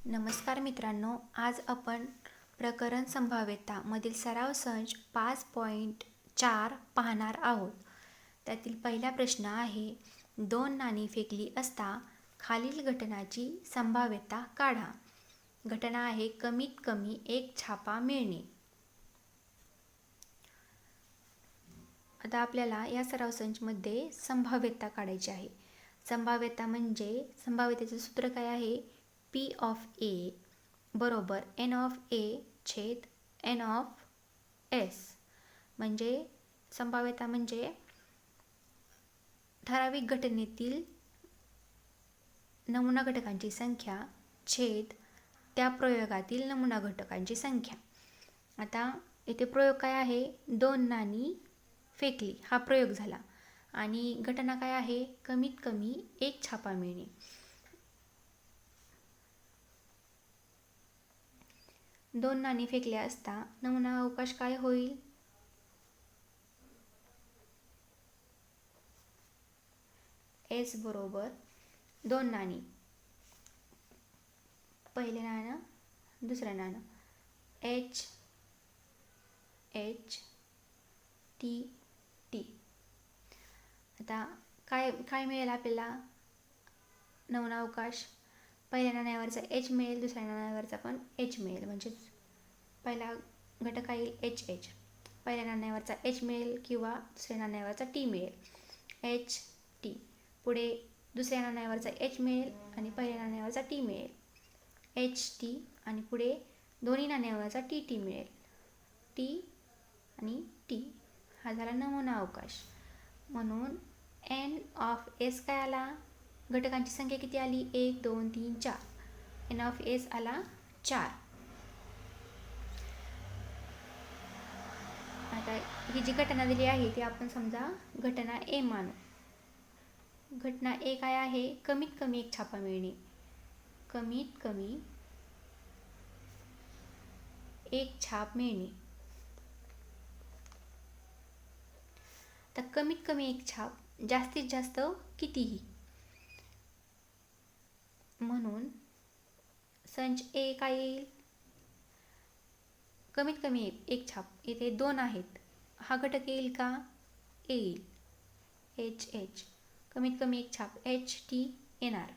नमस्कार मित्रांनो, आज आपण प्रकरण संभाव्यता मधील सराव संच 5.4 पाहणार आहोत. त्यातील पहिला प्रश्न आहे, 2 नाणी फेकली असता खालील घटनाची संभाव्यता काढा. घटना आहे कमीत कमी एक छापा मिळणे. आता आपल्याला या सराव संचमध्ये संभाव्यता काढायची आहे. संभाव्यतेचे सूत्र काय आहे? P of A बरोबर N of A छेद N of S. म्हणजे संभाव्यता म्हणजे ठराविक घटनेतील नमुना घटकांची संख्या छेद त्या प्रयोगातील नमुना घटकांची संख्या. आता येथे प्रयोग काय आहे? 2 नाणी फेकली हा प्रयोग झाला आणि घटना काय आहे? कमीत कमी एक छापा मिळणे. दोन नाणी फेकल्या असता नमुना अवकाश काय होईल? S बरोबर 2 नाणी, पहिले नाणं दुसरं नाणं, H H T T. आता काय मिळेल आपल्याला? नमुना अवकाश पहिल्या नाण्यावरचा H मिळेल, दुसऱ्या नाण्यावरचा पण H मिळेल. म्हणजे पहिला घटक येईल HH, पहिल्या नाण्यावरचा H मिळेल किंवा दुसऱ्या नाण्यावरचा T मिळेल HT. पुढे दुसऱ्या नाण्यावरचा H मिळेल आणि पहिल्या नाण्यावरचा T मिळेल HT आणि पुढे दोन्ही नाण्यावरचा TT मिळेल T आणि T. हा झाला नमुना अवकाश. म्हणून N of S काय आला? घटकांची संख्या किती आली? 1 2 3 4. N of S आला 4. आता ही जी घटना दिली आहे ती आपण समजा घटना A मानू. घटना A काय आहे? कमीत कमी एक छापा मिळणे. कमीत कमी एक छाप मिळणे. तर कमीत कमी एक छाप जास्तीत जास्त कितीही. म्हणून संच A काय येईल? कमीत कमी एक छाप. इथे 2 आहेत. हा घटक येईल का? येईल HH. कमीत कमी एक छाप HT येणार.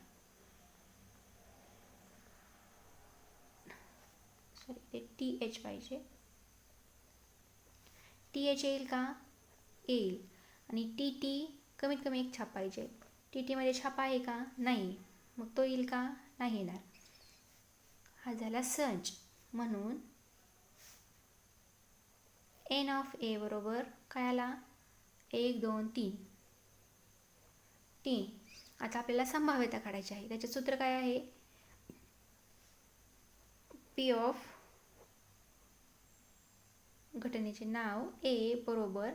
सॉरी, ते TH पाहिजे. TH येईल का? येईल. आणि TT कमीत कमी एक छाप पाहिजे. TT मध्ये छाप आहे का? नाही. मग तो येईल का? नाही येणार. हा झाला संच. म्हणून N of A बरोबर काय आला? 1 2 3 3. आता आपल्याला संभाव्यता काढायची आहे. त्याचे सूत्र काय आहे? P of घटनेचे नाव A बरोबर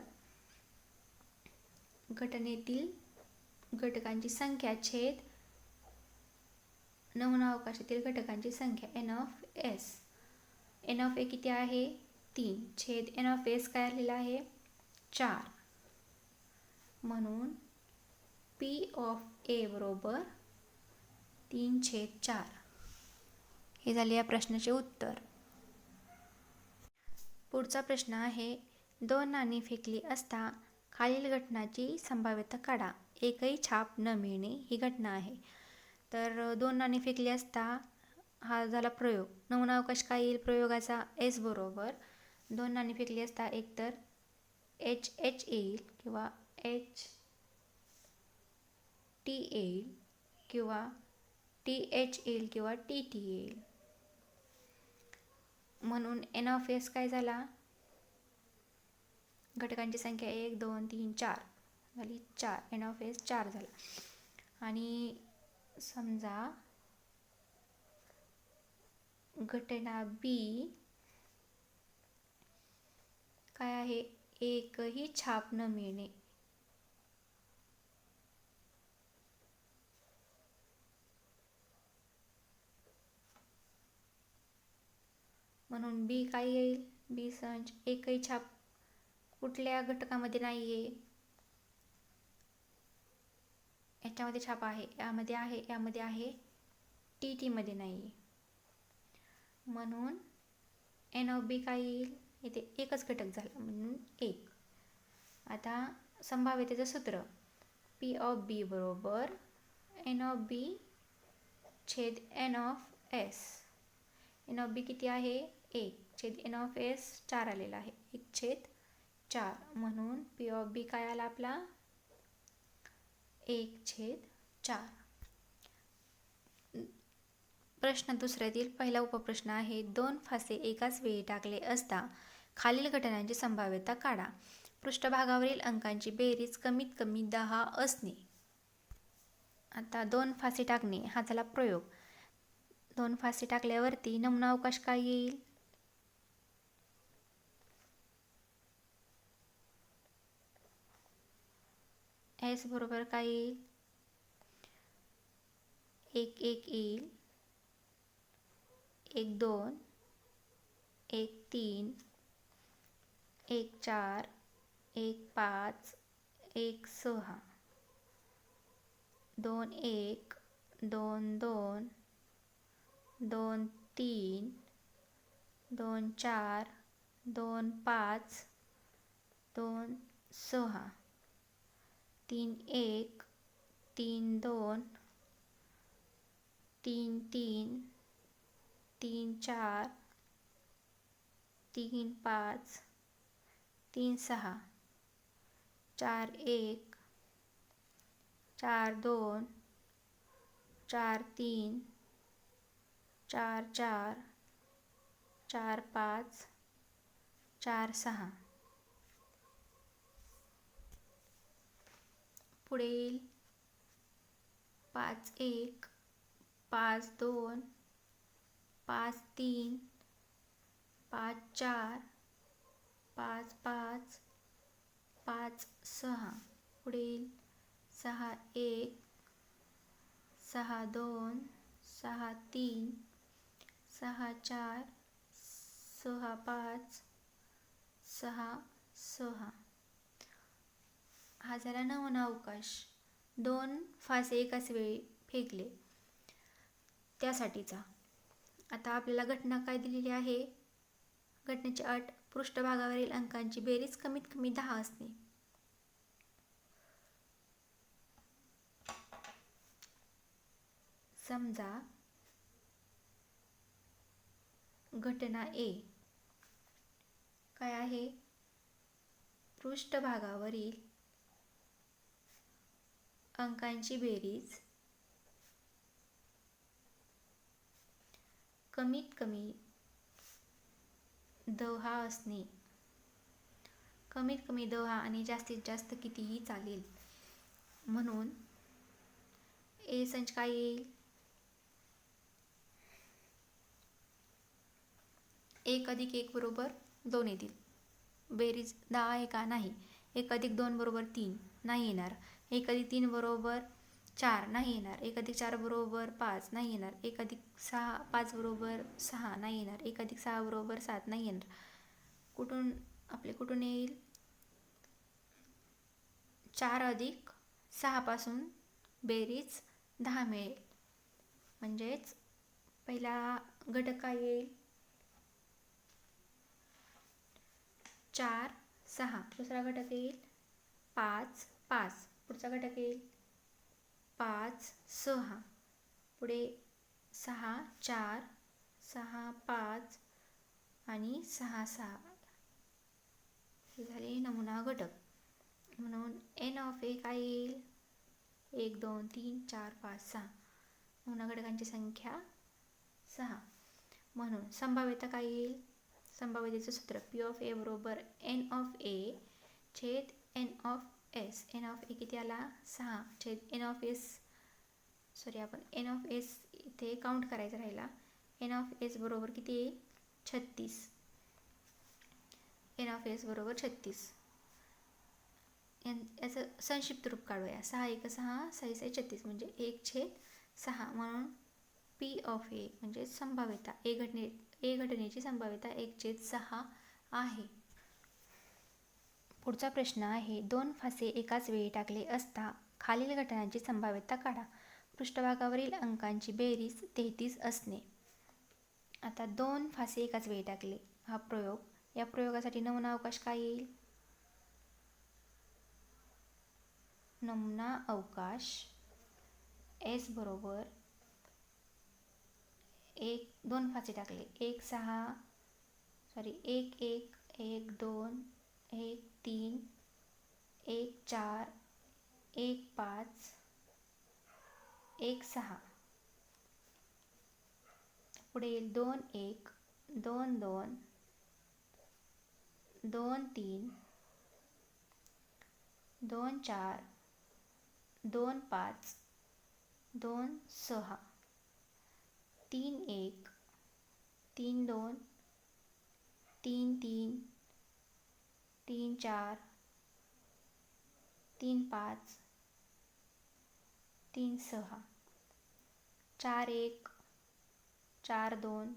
घटनेतील घटकांची संख्या छेद नमुना अवकाशातील घटकांची संख्या N of S. N of A किती आहे? 3 छेद N of S काय आलेला आहे? 4. म्हणून P of A बरोबर 3/4. हे झाले या प्रश्नाचे उत्तर. पुढचा प्रश्न आहे, 2 नाणी फेकली असता खालील घटनाची संभाव्यता काढा. एकही छाप न मिळणे ही घटना आहे. तर 2 नाणी फेकली असता हा झाला प्रयोग. नमुना अवकाश काय येईल प्रयोगाचा? S बरोबर 2 नाणी फेकली असता एकतर HH येईल किंवा HT येईल किंवा TH येईल किंवा TT येईल. म्हणून N of S काय झाला? घटकांची संख्या 1 2 3 4 झाली 4. N of S 4 झाला. आणि समजा घटना B काय आहे? एकही छाप न मिळणे. म्हणून B काय येईल? B संच एकही छाप कुठल्या घटकामध्ये नाही आहे? याच्यामध्ये छाप आहे, यामध्ये आहे, यामध्ये आहे, TT मध्ये नाही आहे. म्हणून एन ऑफ बी काय येईल, इथे एकच घटक झाला म्हणून 1. आता संभाव्यतेचं सूत्र पी ऑफ बी बरोबर एन ऑफ बी छेद N of S. N of B किती आहे, 1 छेद एन ऑफ एस 4 आलेला आहे, 1/4. म्हणून पी ऑफ बी काय आला आपला, 1/4. प्रश्न दुसऱ्यातील पहिला उपप्रश्न आहे, 2 फासे एकाच वेळी टाकले असता खालील घटनांची संभाव्यता काढा. पृष्ठभागावरील अंकांची बेरीज कमीत कमी 10 असणे. आता 2 फासे टाकणे हा झाला प्रयोग. 2 फासे टाकल्यावरती नमुना अवकाश काय येईल, एस बरोबर काय येईल, 1 1 येईल, 1 2, 1 3, 1 4, 1 5, 1 6, 2 1, 2 2, 2 3, 2 4, 2 5, 2 6, 3 1, 3 2, 3 3, 3 4, 3 5, 3 6, 4 1, 4 2, 4 3, 4 4, 4 5, 4 6. पुढे येईल 5 1, 5 2, 5 3, 5 4, 5 5, 5 6. पुढे येईल 6 1, 6 2, 6 3, 6 4, 6 5, 6 6. हा झाला नमुना अवकाश. 2 फासे एकाच वेळी फेकले त्यासाठीचा. आता आपल्याला घटना काय दिलेली आहे, घटनेची अट पृष्ठभागावरील अंकांची बेरीज कमीत कमी 10 असणे. समजा घटना ए काय आहे, पृष्ठभागावरील अंकांची बेरीज कमीत कमी 10 असणे. कमीत कमी 10 आणि जास्तीत जास्त कितीही चालेल. म्हणून ए संच काय येईल, 1 अधिक 1 बरोबर 2 येतील. बेरीज 10 आहे का, नाही. 1 अधिक 2 बरोबर 3 नाही येणार. 1 अधिक 3 बरोबर 4 नाही येणार. 1 अधिक 4 बरोबर 5 नाही येणार. 1 अधिक 5 बरोबर 6 नाही येणार. 1 अधिक 6 बरोबर 7 नाही येणार. कुठून येईल, 4 अधिक 6 पासून बेरीज 10 मिळेल. म्हणजेच पहिला घटक काय येईल, 4 6. दुसरा घटक येईल 5 5. पुढचा घटक येईल 5 6. पुढे 6 4, 6 5 आणि 6 6. हे झाले नमुना घटक. म्हणून एन ऑफ ए काय येईल, 1 2 3 4 5 6. नमुना घटकांची संख्या 6. म्हणून संभाव्यता काय येईल, संभाव्यतेचं सूत्र पी ऑफ ए बरोबर एन ऑफ ए छेद N of S. N of A किती आला, 6 छेद एन ऑफ एस. आपण एन ऑफ एस इथे काउंट करायचा राहिला. एन ऑफ एस बरोबर किती येईल, 36. एन ऑफ एस बरोबर 36. याचं संक्षिप्त रूप काढूया. 6 1 6, 6 6 36 म्हणजे 1/6. म्हणून पी ऑफ ए म्हणजे संभाव्यता ए घटनेची संभाव्यता 1/6 आहे. पुढचा प्रश्न आहे, 2 फासे एकाच वेळी टाकले असता खालील घटनांची संभाव्यता काढा. पृष्ठभागावरील अंकांची बेरीज 33 असणे. आता 2 फासे एकाच वेळी टाकले हा प्रयोग. या प्रयोगासाठी नमुना अवकाश काय येईल? नमुना अवकाश S बरोबर 2 फासे टाकले 1 1 1 2 1 3 1 4 1 5 1 6 पुढे येईल 2 1 2 2 2 3 2 4 2 5 2 6 3 1 3 2 3 3 3 4 3 5 3 6 4 1 4 2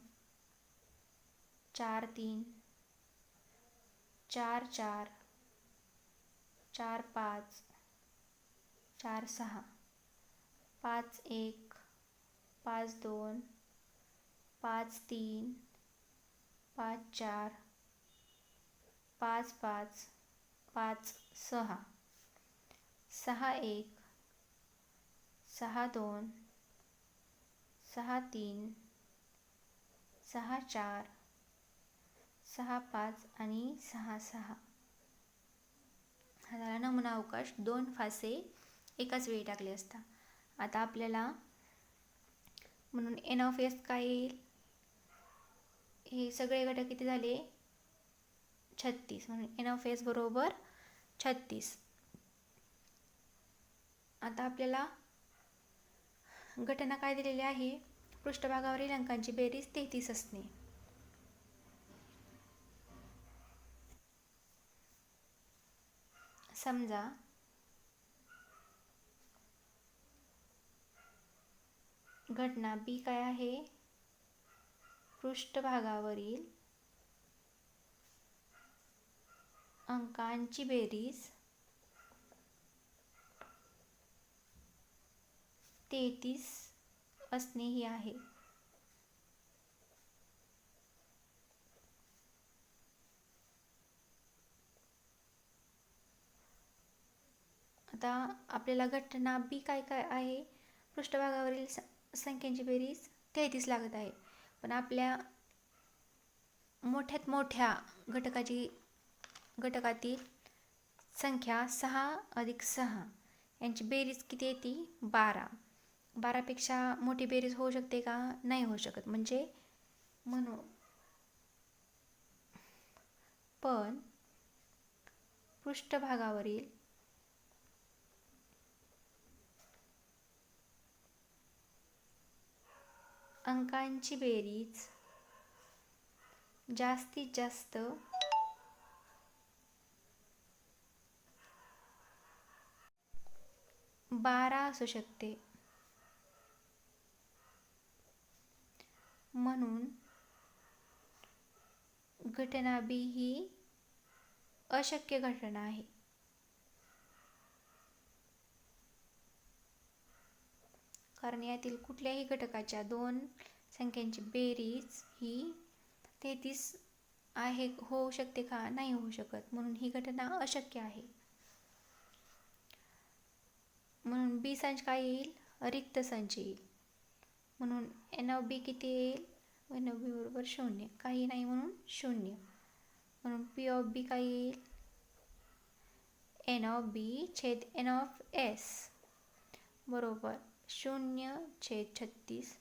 4 3 4 4 4 5 4 6 5 1 5 2 5 3 5 4 5 5 5 6 6 1 6 2 6 3 6 4 6 5 आणि 6 6 हा झाला नमुना अवकाश. 2 फासे एकाच वेळी टाकले असता. आता आपल्याला म्हणून NS काय येईल? हे सगळे घटक किती झाले? 36. म्हणून NS बरोबर 36. आता आपल्याला घटना काय दिलेली आहे? पृष्ठभागावरील अंकांची बेरीज 33 असणे. समजा घटना B काय आहे? पृष्ठभागावरील अंकांची बेरीज 33 असणे ही आहे. आता आपल्याला घटना B काय काय आहे? पृष्ठभागावरील संख्यांची बेरीज 33 लागत आहे. पण आपल्या मोठ्यात मोठ्या घटकातील संख्या 6 अधिक 6 यांची बेरीज किती येते? 12. 12 पेक्षा मोठी बेरीज होऊ शकते का? नाही होऊ शकत. म्हणून पण पृष्ठभागावरील अंकांची बेरीज जास्तीत जास्त 12 असू शकते. म्हणून घटना B ही अशक्य घटना आहे. कारण यातील कुठल्याही घटकाच्या 2 संख्यांची बेरीज ही 33 आहे होऊ शकते का? नाही होऊ शकत. म्हणून ही घटना अशक्य आहे. म्हणून B संच काय येईल? रिक्त संच येईल. म्हणून NB किती येईल? NB बरोबर 0. काही नाही म्हणून 0. म्हणून P काय येईल? NB छेद NS बरोबर 0/36.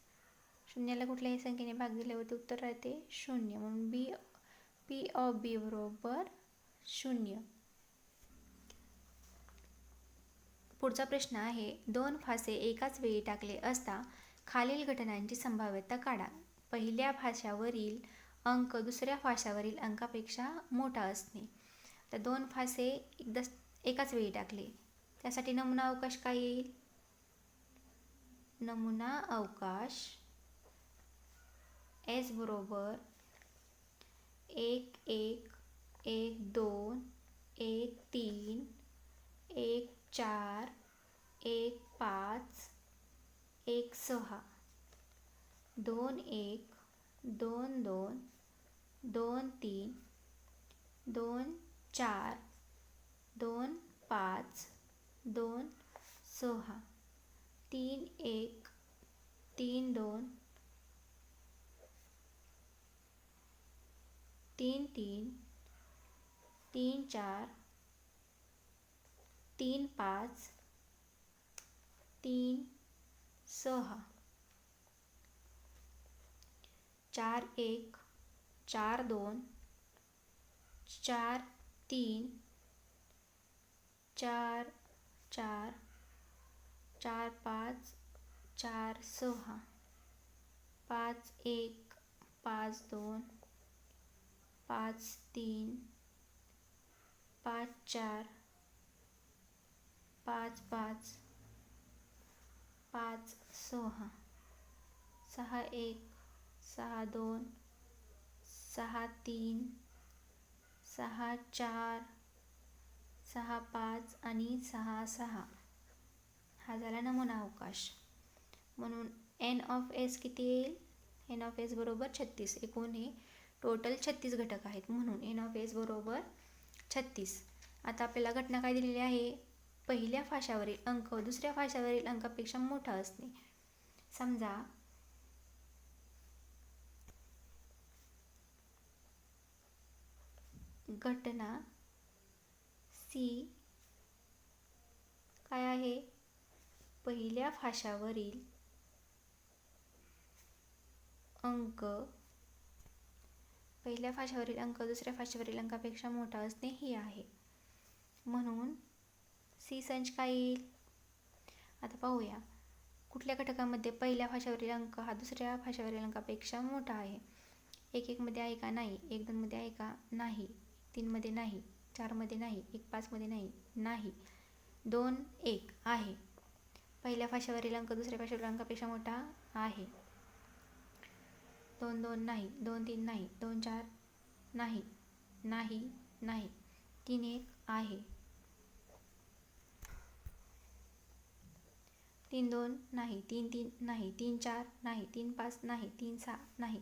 0ला कुठल्याही संख्येने भाग दिल्यावरती उत्तर राहते 0. म्हणून P बरोबर 0. पुढचा प्रश्न आहे 2 फासे एकाच वेळी टाकले असता खालील घटनांची संभाव्यता काढा. पहिल्या फाशावरील अंक दुसऱ्या फाशावरील अंकापेक्षा मोठा असणे. तर 2 फासे एकाच वेळी टाकले त्यासाठी नमुना अवकाश काय येईल? नमुना अवकाश S बरोबर 1 1 1 2 1 3 1 4 1 5 1 6 2 1 2 2, 2 3, 2 4, 2 5, 2 6, 3 1, 3 2, 3 3, 3 4, 3 5, 3 6, 4 1, 4 2, 4 3, 4 4, 4 5, 4 6, 5 1, 5 2, 5 3, 5 4, 5 5, 5 6, 6 1, 6 2, 6 3, 6 4, 6 5 आणि 6 6. हा झाला नमुना अवकाश. म्हणून एन ऑफ एस किती येईल? एन ऑफ एस बरोबर 36. एकूण हे टोटल 36 घटक आहेत, म्हणून एन ऑफ एस बरोबर 36. आता आपल्याला घटना काय दिलेली आहे? पहिल्या फाशावरील अंक दुसऱ्या फाशावरील अंकापेक्षा मोठा असणे. समजा घटना सी काय आहे? पहिल्या फाशावरील अंक दुसऱ्या फाशावरील अंकापेक्षा मोठा असणे ही आहे. म्हणून सी संच काय येईल? आता पाहूया. कुठल्या घटकामध्ये पहिल्या फाशावरील अंक हा दुसऱ्या फाशावरील अंकापेक्षा मोठा आहे? 1 1 मध्ये आहे का? नाही. 1 2 मध्ये आहे का? नाही. 3 मध्ये नाही. 4 मध्ये नाही. 1 5 मध्ये नाही. नाही. 2 1 आहे. पहिल्या फाशावरील अंक दुसऱ्या फाशावरील अंकापेक्षा मोठा आहे. 2 2 नाही. 2 3 नाही. 2 4 नाही. नाही. नाही. 3 1 आहे. 3 2 नाही. 3 3 नाही. 3 4 नाही. 3 5 नाही. 3 6 नाही.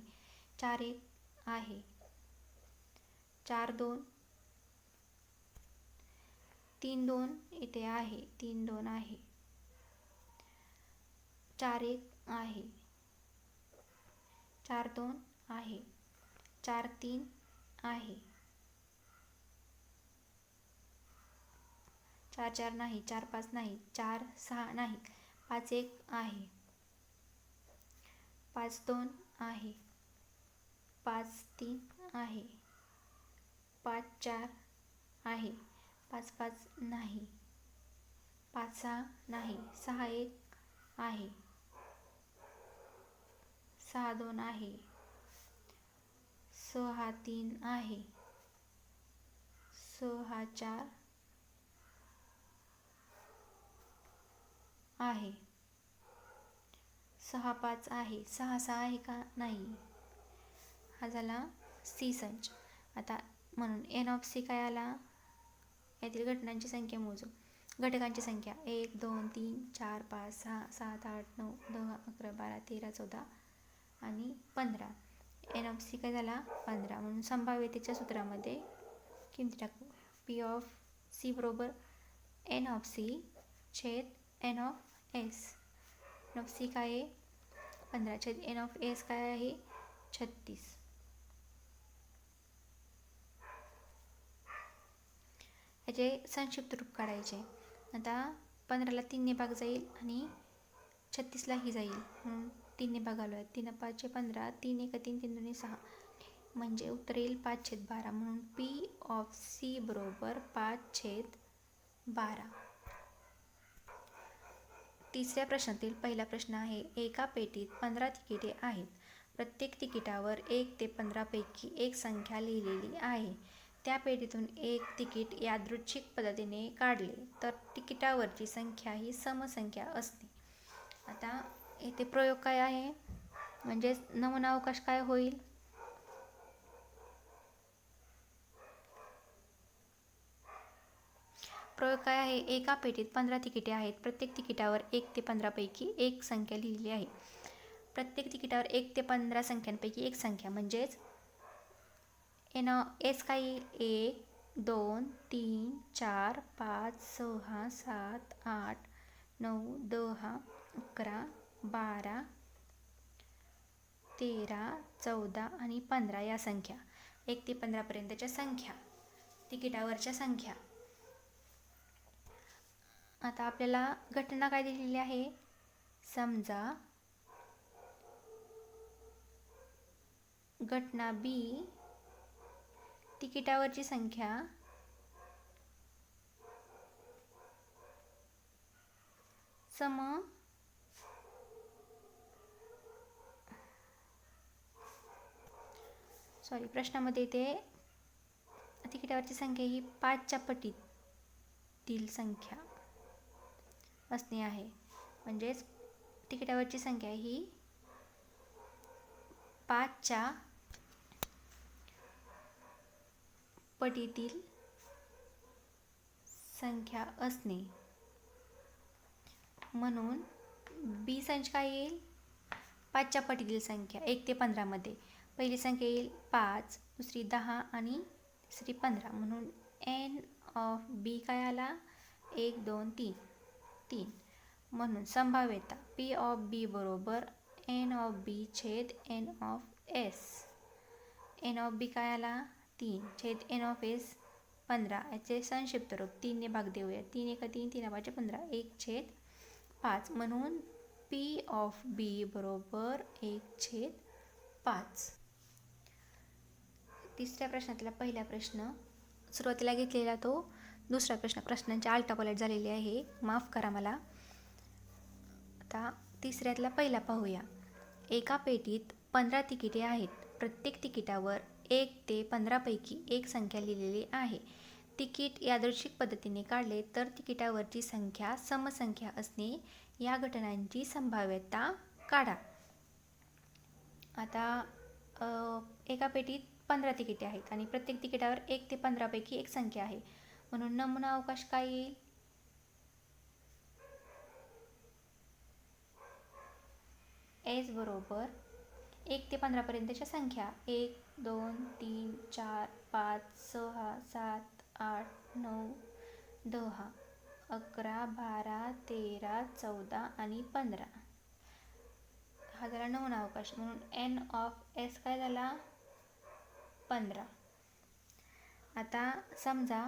4 1 आहे. 4 2, 3 2 इथे आहे. 3 2 आहे. 4 1 आहे. 4 2 आहे. 4 3 आहे. 4 4 नाही. 4 5 नाही. 4 6 नाही. 5 1 आहे. 5 2 आहे. 5 3 आहे. 5 4 आहे. 5 5 नाही. 5 6 नाही. 6 1 आहे. 6 2 आहे. 6 3 आहे. 6 4 आहे. 6 5 आहे. 6 6 आहे का? नाही. हा झाला सी संच. आता म्हणून एन ऑफ सी काय आला? यातील घटनांची संख्या मोजू. घटकांची संख्या 1 2 3 4 5 6 7 8 9 10 11 12 13 14 आणि 15. एन ऑफ सी काय झाला? 15. म्हणून संभाव्यतेच्या सूत्रामध्ये किमती टाकू. पी ऑफ सी बरोबर एन ऑफ सी छेद N of S. N of C काय आहे? 15 छेद एन ऑफ एस काय आहे? 36. याचे संक्षिप्त रूप काढायचे. आता 15ला 3ने भाग जाईल आणि 36लाही जाईल, म्हणून 3ने भागावूया. 3 5 15, 3 1 3 3 2 6, म्हणजे उत्तर येईल 5/12. म्हणून पी ऑफ सी बरोबर 5/12. तिसऱ्या प्रश्नातील पहिला प्रश्न आहे. एका पेटीत 15 तिकिटे आहेत. प्रत्येक तिकिटावर 1 ते 15 पैकी एक संख्या लिहिलेली आहे. त्या पेटीतून एक तिकीट यादृच्छिक पद्धतीने काढले तर तिकिटावरची संख्या ही समसंख्या असते. आता येथे प्रयोग काय आहे? म्हणजे नमुना अवकाश काय होईल? प्रयोग काय आहे? एका पेटीत 15 तिकिटे आहेत. प्रत्येक तिकिटावर 1 ते 15 पैकी एक संख्या लिहिलेली आहे. प्रत्येक तिकिटावर 1 ते 15 संख्यांपैकी एक संख्या म्हणजेच एस काय येईल 1 2 3 4 5 6 7 8 9 10 11 12 13 14 आणि 15 या संख्या 1 ते 15पर्यंतच्या संख्या तिकिटावरच्या संख्या. आता आपल्याला घटना काय दिलेली आहे. समजा घटना बी तिकिटावरची संख्या प्रश्नामध्ये ते तिकिटावरची संख्या ही 5च्या पटीतील संख्या असणे आहे. म्हणजेच तिकिटावरची संख्या ही 5च्या पटीतील संख्या असणे. म्हणून बी संच काय येईल 5च्या पटीतील संख्या 1 ते 15 मध्ये पहिली संख्या येईल 5, दुसरी 10 आणि तिसरी 15. म्हणून एन ऑफ बी काय आला 1 2 3 3. म्हणून संभाव्यता पी ऑफ बी बरोबर एन ऑफ बी छेद N of S. N of B काय आला 3 छेद एन ऑफ एस 15. याचे संक्षिप्त रूप 3 ने भाग देऊया. 3 एका 3 3 5 15 1 छेद 5. म्हणून पी ऑफ बी बरोबर 1 छेद 5. तिसऱ्या प्रश्नातला पहिला प्रश्न सुरुवातीला घेतलेला तो दुसरा प्रश्न. प्रश्नांची आलटापालट झालेली आहे, माफ करा मला. आता तिसऱ्यातला पहिला पाहूया. एका पेटीत 15 तिकिटे आहेत. प्रत्येक तिकिटावर 1 ते 15 पैकी एक संख्या लिहिलेली आहे. तिकीट यादृच्छिक पद्धतीने काढले तर तिकिटावरची संख्या समसंख्या असणे या घटनांची संभाव्यता काढा. आता एका पेटीत 15 तिकिटे आहेत आणि प्रत्येक तिकिटावर 1 ते 15 पैकी एक संख्या आहे. म्हणून नमुना अवकाश काय येईल एस बरोबर 1 ते 15 पर्यंतच्या संख्या 1 2 3 4 5 6 7 8 9 10 11 12 13 14 आणि 15. हा झाला नमुना अवकाश. म्हणून एन ऑफ एस काय झाला 15. आता समजा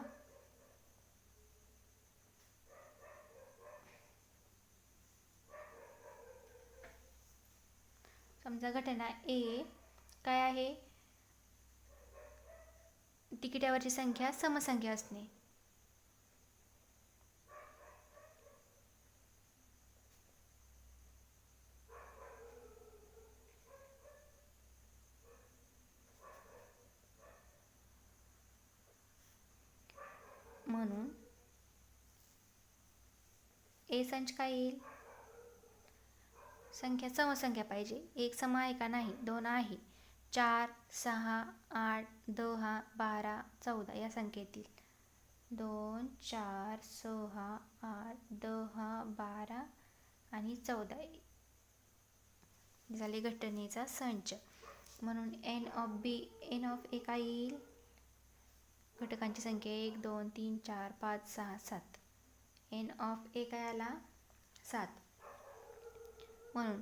घटना ए काय आहे तिकिटावरची संख्या समसंख्या असणे. म्हणून ए संच काय येईल संख्या समसंख्या पाहिजे. एक सम आहे का नाही 2 आहे. 4 6 8 10 12 14 या संख्येतील 2 4 6 8 10 12 आणि 14 झाले घटनेचा संच. म्हणून एन ऑफ ए काय येईल घटकांची संख्या 1 2 3 4 5 6 7. एन ऑफ ए काय आला 7. म्हणून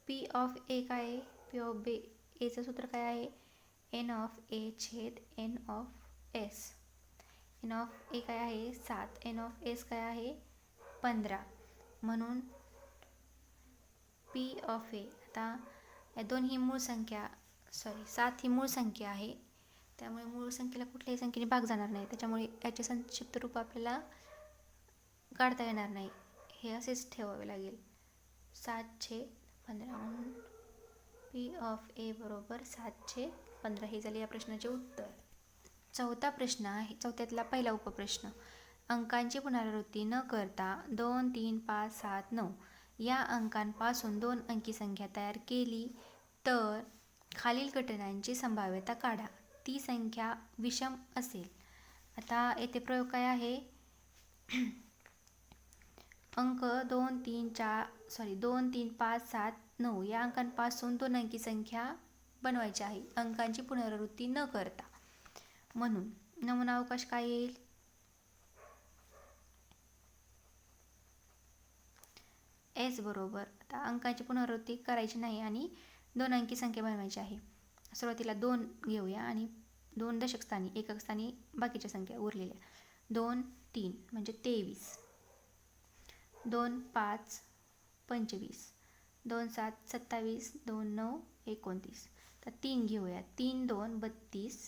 पी ऑफ ए काय आहे पी ऑफ बी एचं सूत्र काय आहे एन ऑफ ए छेद N of S. N of A काय आहे 7. एन ऑफ एस काय आहे 15. म्हणून पी ऑफ ए आता या दोन्ही मूळ संख्या 7 ही मूळ संख्या आहे. त्यामुळे मूळ संख्येला कुठल्याही संख्येने भाग जाणार नाही. त्याच्यामुळे याचे संक्षिप्त रूप आपल्याला काढता येणार नाही. हे असेच ठेवावे लागेल 7/15. म्हणून पी ऑफ ए बरोबर 7/15 हे झाले या प्रश्नाचे उत्तर. चौथा प्रश्न आहे. चौथ्यातला पहिला उपप्रश्न. अंकांची पुनरावृत्ती न करता 2 3 5 7 9 या अंकांपासून 2 अंकी संख्या तयार केली तर खालील घटनांची संभाव्यता काढा. ती संख्या विषम असेल. आता येथे प्रयोग काय आहे अंक 2 3 5 7 9 या अंकांपासून 2 अंकी संख्या बनवायची आहे अंकांची पुनरावृत्ती न करता. म्हणून नमुना अवकाश काय येईल? एस बरोबर. आता अंकांची पुनरावृत्ती करायची नाही आणि 2 अंकी संख्या बनवायची आहे. सुरुवातीला 2 घेऊया आणि 2 दशक स्थानी, एकक स्थानी बाकीच्या संख्या उरलेल्या. 2 3 म्हणजे 23, 2 5 25, 2 7 27, 2 9 29. तर 3 घेऊया. 3 2 32,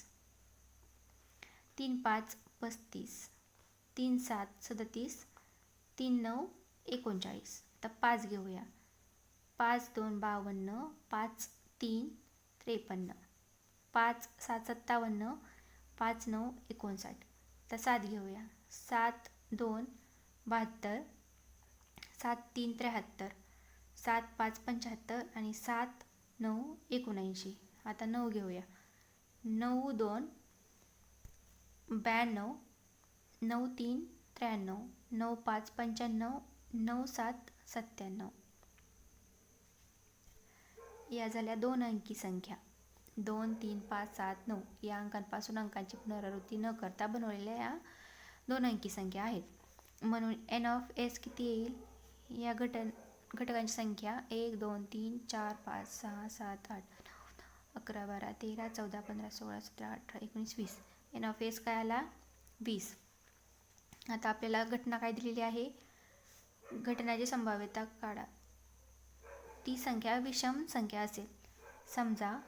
3 5 35, 3 7 37, 3 9 39. तर 5 घेऊया. 5 2 52, 5 3 53, 5 7 57, 5 9 59. तर 7 घेऊया. 7 2 72, 7 3 73, 7 5 75 आणि 7 9 79. आता 9 घेऊया. 9 2 92, 9 3 93, 9 5 95, 9 7 97. या झाल्या 2 अंकी संख्या. 2 3 5 7 9 या अंकांपासून अंकांची पुनरावृत्ती न करता बनवलेल्या या 2 अंकी संख्या आहेत. म्हणून एन ऑफ एस किती येईल? या घटकांची संख्या 1 2 3 4 5 6 7 8 9 11 12 13 14 15 16 17 18 19 20. एन ऑफ एस काय आला? 20. आता आपल्याला घटना काय दिलेली आहे? घटनाची संभाव्यता काढा. ती संख्या विषम संख्या असेल. समजा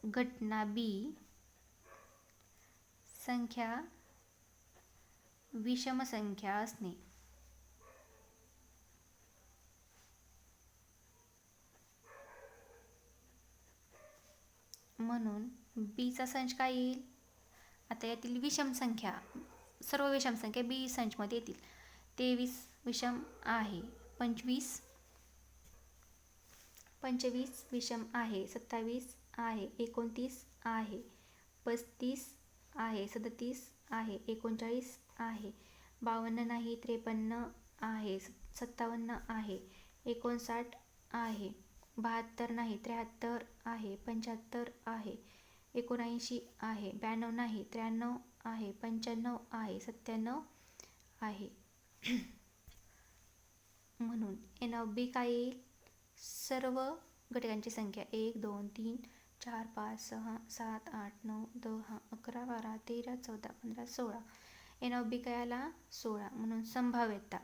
घटना बी संख्या विषम संख्या असणे. म्हणून बीचा संच काय येईल? आता यातील विषम संख्या, सर्व विषम संख्या बी संचमध्ये येतील. 23 विषम आहे, 25 विषम आहे, 27 आहे, 29 आहे, 35 आहे, 37 आहे, 39 आहे, 52 नाही, 53 आहे, 57 आहे, 59 आहे, 72 नाही, 73 आहे, 75 आहे, 79 आहे, 92 नाही, 93 आहे, 95 आहे, 97 आहे. म्हणून एन ऑफ बी काय येईल? सर्व घटकांची संख्या 1 2 3 4 5 6 7 8 9 10 11 12 13 14 15 16. एन ऑफ बी काय आला? 16. म्हणून संभाव्यता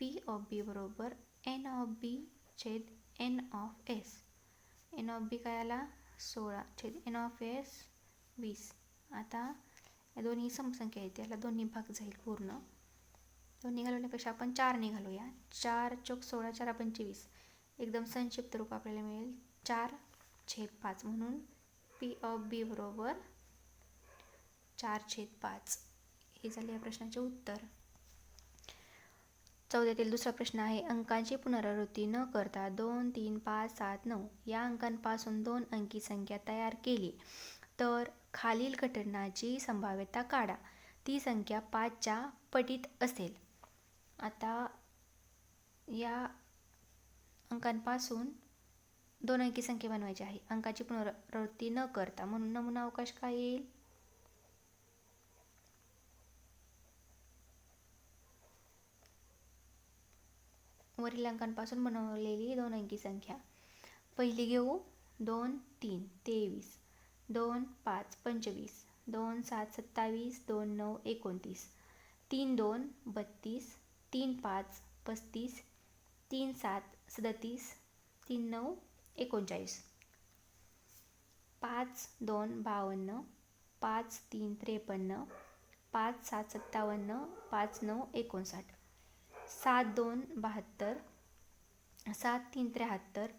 पी ऑफ बी बरोबर एन ऑफ बी छेद N of S. N of B काय आला? 16 छेद एन ऑफ एस 20. आता या दोन्ही समसंख्या आहेत, याला दोन्ही भाग जाईल पूर्ण. दोन्ही घालवण्यापेक्षा आपण 4ने घालूया. 4 चौक 16 4 25. एकदम संक्षिप्त रूप आपल्याला मिळेल 4/5. म्हणून पी ऑफ बी बरोबर 4/5. हे झाले या प्रश्नाचे उत्तर. 14तील दुसरा प्रश्न आहे. अंकांची पुनरावृत्ती न करता 2 3 5 7 9 या अंकांपासून 2 अंकी संख्या तयार केली तर खालील घटनाची संभाव्यता काढा. ती संख्या 5च्या पटीत असेल. आता या अंकांपासून 2 अंकी संख्या बनवायची आहे अंकाची पुनरावृत्ती न करता. म्हणून नमुना अवकाश काय येईल? वरील अंकांपासून बनवलेली 2 अंकी संख्या. पहिली घेऊ. 2 3 23, 2 5 25, 2 7 27, 2 9 29, 3 2 32, 3 5 35, 3 7 37, 3 9 39, 5 2 52, 5 3 53, 5 7 57, 5 9 59, 7 2 72, 7 3 73,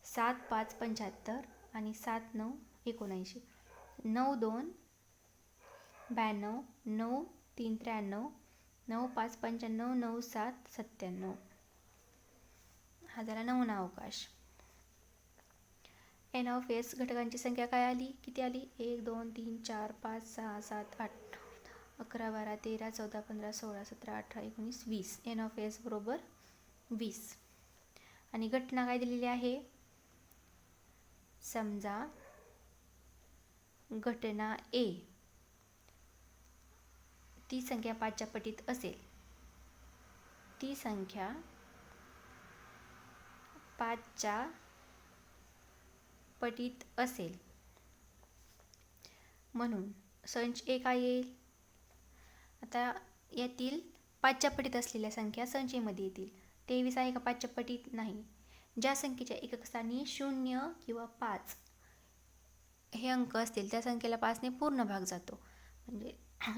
7 5 75 आणि 7 9 79, 9 2 92, 9 3 93, 9 5 95, 9 7 97. हा झाला नमुना अवकाश. एन ऑफ एस घटकांची संख्या काय आली? किती आली? 1 2 3 4 5 6 7 8 9 11 12 13 14 15 16 17 18 19 20. एन ऑफ एस बरोबर 20 आणि घटना काय दिलेली आहे, समजा घटना ए ती संख्या 5च्या पटीत असेल, ती संख्या 5च्या पटीत असेल म्हणून संच ए काय येईल, आता यातील 5च्या पटीत असलेल्या संख्या संच मध्ये येतील. 23 आहे का 5च्या पटीत, नाही. ज्या संख्येच्या एकक स्थानी 0 किंवा 5 हे अंक असतील त्या संख्येला 5ने पूर्ण भाग जातो. म्हणजे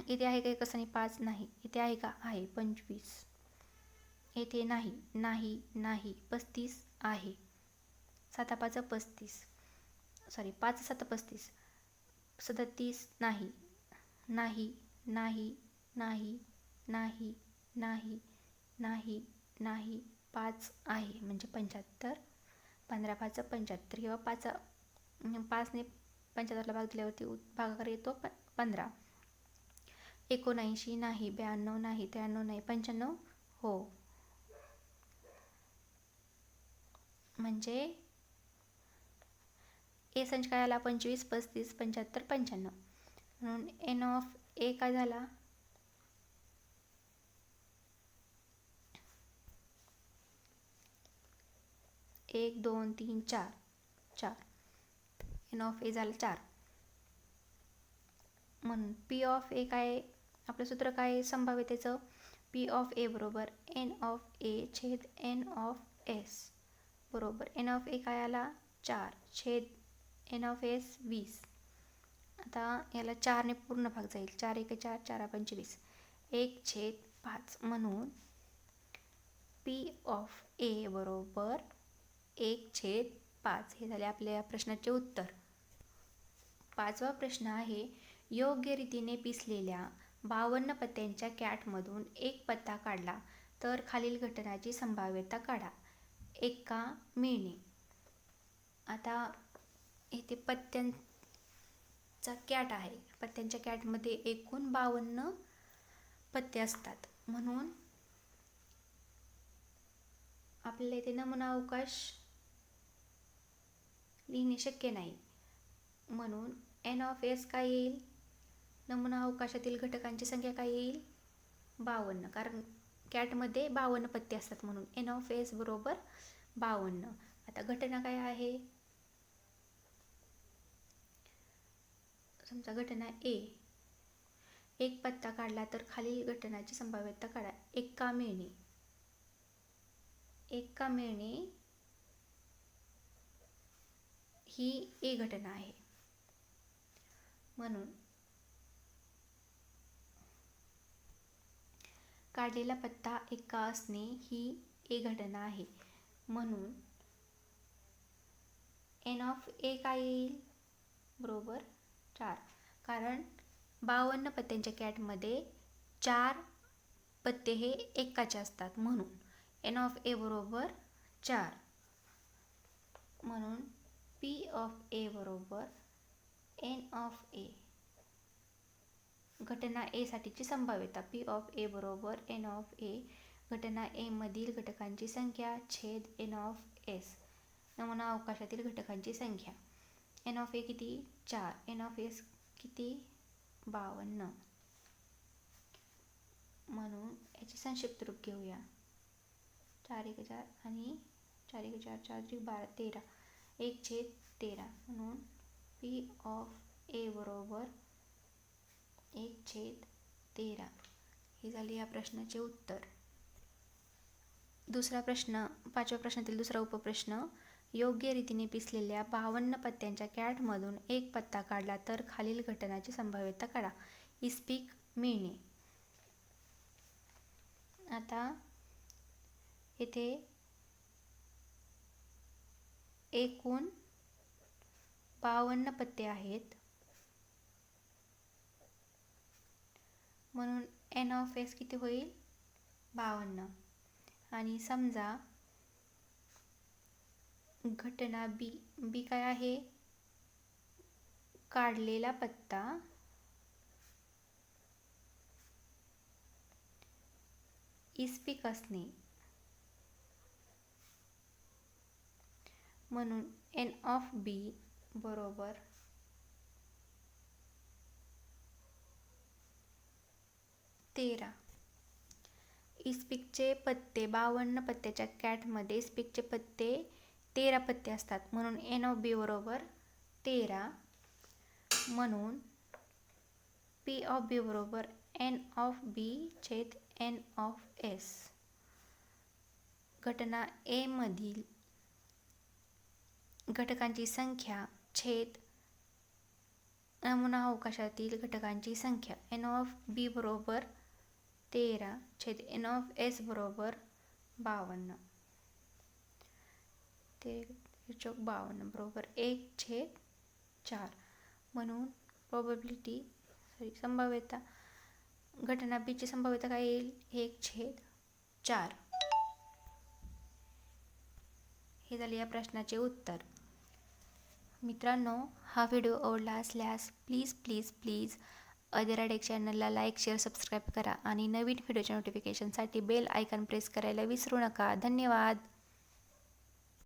इथे आहे का एकक स्थानी 5, नाही. इथे आहे का, आहे 25. येथे नाही, नाही, नाही. 35 आहे. 7 5 35, सॉरी 5 7 35. 37 नाही, नाही, नाही, नाही, नाही, नाही, नाही, नाही. 5 आहे म्हणजे 75. 15 5 75 किंवा 5ने 75ला भाग दिल्यावरती भागाकार येतो 15. 79 नाही, 92 नाही, 93 नाही, 95 हो. म्हणजे ए संच काय आला, 25 35 75 95. म्हणून एन ऑफ ए काय झाला, 1 2 3 4 4. एन ऑफ ए झालं 4. म्हणून पी ऑफ ए काय, आपलं सूत्र काय संभाव्यतेचं, पी ऑफ ए बरोबर एन ऑफ ए छेद एन ऑफ एस बरोबर एन ऑफ ए काय आला 4 छेद एन ऑफ एस 20. आता याला 4ने पूर्ण भाग जाईल, 4 1 4 4 25, 1/5. म्हणून पी ऑफ ए बरोबर 1/5. हे झाले आपल्या प्रश्नाचे उत्तर. 5वा प्रश्न आहे, योग्य रीतीने पिसलेल्या 52 पत्त्यांच्या कॅटमधून एक पत्ता काढला तर खालील घटनाची संभाव्यता काढा. एका मिळणे. आता इथे पत्त्यांचा कॅट आहे, पत्त्यांच्या कॅटमध्ये एकूण 52 पत्ते असतात म्हणून आपल्याला इथे नमुना अवकाश लिहिणे शक्य नाही. म्हणून एन ऑफ एस काय येईल, नमुना अवकाशातील घटकांची संख्या काय येईल 52, कारण कॅटमध्ये 52 पत्ते असतात म्हणून एन ऑफ एस बरोबर 52. आता घटना काय आहे, समजा घटना ए, एक पत्ता काढला तर खालील घटनाची संभाव्यता काढा. एका मिळणे. एका मिळणे ही ए घटना आहे म्हणून काढलेला पत्ता एका असणे ही ए घटना आहे म्हणून एन ऑफ ए काय येईल बरोबर 4, कारण 52 पत्त्यांच्या कॅटमध्ये 4 पत्ते हे एकाचे असतात म्हणून एन ऑफ ए बरोबर 4. म्हणून पी ऑफ ए बरोबर एन ऑफ ए. घटना ए साठीची संभाव्यता पी ऑफ ए बरोबर एन ऑफ ए, घटना ए मधील घटकांची संख्या छेद एन ऑफ एस, नमुना अवकाशातील घटकांची संख्या. एन ऑफ ए किती 4, एन ऑफ एस किती 52. म्हणून याची संक्षिप्त रूप घेऊया. 4 1 4 आणि 4 1 4 4 3 12 13, 1/13. म्हणून पी ऑफ ए बरोबर 1/13. हे झाले या प्रश्नाचे उत्तर. दुसरा प्रश्न, 5व्या प्रश्नातील दुसरा उपप्रश्न, योग्य रीतीने पिसलेल्या 52 पत्त्यांच्या कॅटमधून एक पत्ता काढला तर खालील घटनाची संभाव्यता काढा. इस्पिक मिळणे. आता येथे एकूण 52 पत्ते आहेत म्हणून एन ऑफ एस किती होईल 52. आणि समजा घटना बी, बी काय आहे काढलेला पत्ता इस्पिक असणे म्हणून एन ऑफ बी बरोबर 13. इस्पिकचे पत्ते 52 पत्त्याच्या कॅटमध्ये इस्पिकचे पत्ते 13 पत्ते असतात, म्हणून एन ऑफ बी बरोबर 13. म्हणून पी ऑफ बी बरोबर एन ऑफ बी छेद एन ऑफ एस. घटना ए मधील घटकांची संख्या छेद नमुना अवकाशातील घटकांची संख्या. एन ऑफ बी बरोबर 13 छेद एन ऑफ एस बरोबर 52. 52 बरोबर 1/4. म्हणून संभाव्यता घटना बीची संभाव्यता काय येईल? 1/4. हे झाले या प्रश्नाचे उत्तर. मित्रांनो, हा व्हिडिओ आवडला असल्यास प्लीज अधेराडेक चॅनलला लाईक, शेअर, सबस्क्राईब करा आणि नवीन व्हिडिओच्या नोटिफिकेशनसाठी बेल आयकॉन प्रेस करायला विसरू नका. धन्यवाद.